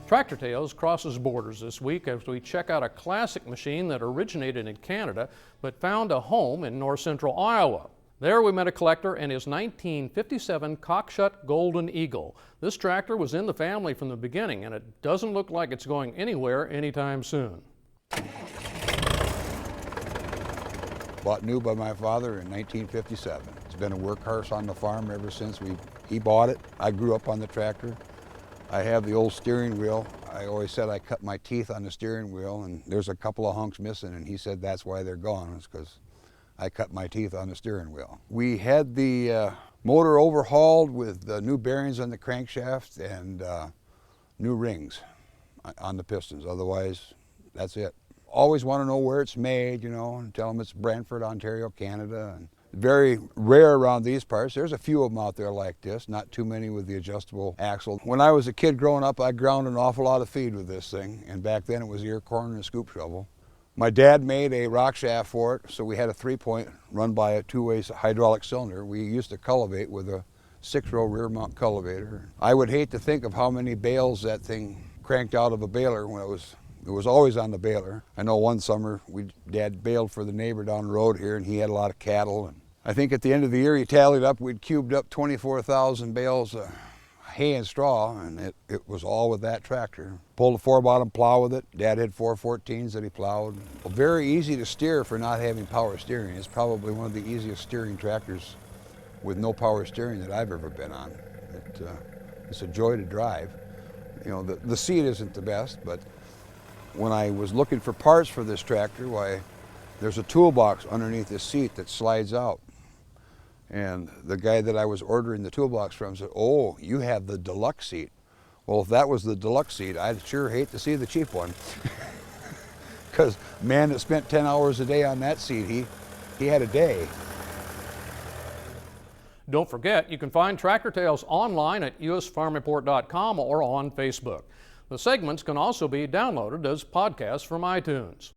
Tractor Tales crosses borders this week as we check out a classic machine that originated in Canada but found a home in north central Iowa. There we met a collector and his 1957 Cockshutt Golden Eagle. This tractor was in the family from the beginning and it doesn't look like it's going anywhere anytime soon. Bought new by my father in 1957. It's been a workhorse on the farm ever since he bought it. I grew up on the tractor. I have the old steering wheel. I always said I cut my teeth on the steering wheel, and there's a couple of hunks missing, and he said that's why they're gone. It's because I cut my teeth on the steering wheel. We had the motor overhauled with new bearings on the crankshaft and new rings on the pistons. Otherwise, that's it. Always want to know where it's made, you know, and tell them it's Brantford, Ontario, Canada. And very rare around these parts. There's a few of them out there like this, not too many with the adjustable axle. When I was a kid growing up, I ground an awful lot of feed with this thing, and back then it was ear corn and a scoop shovel. My dad made a rock shaft for it, so we had a 3-point run by a two-way hydraulic cylinder. We used to cultivate with a 6-row rear mount cultivator. I would hate to think of how many bales that thing cranked out of a baler when it was always on the baler. I know one summer Dad baled for the neighbor down the road here, and he had a lot of cattle. And I think at the end of the year he tallied up, we'd cubed up 24,000 bales of hay and straw, and it was all with that tractor. Pulled a 4-bottom plow with it. Dad had 414s that he plowed. Very easy to steer for not having power steering. It's probably one of the easiest steering tractors with no power steering that I've ever been on. It's a joy to drive. You know, the seat isn't the best, but when I was looking for parts for this tractor, why, there's a toolbox underneath this seat that slides out. And the guy that I was ordering the toolbox from said, "Oh, you have the deluxe seat." Well, if that was the deluxe seat, I'd sure hate to see the cheap one. Because man that spent 10 hours a day on that seat, he had a day. Don't forget, you can find Tractor Tales online at usfarmreport.com or on Facebook. The segments can also be downloaded as podcasts from iTunes.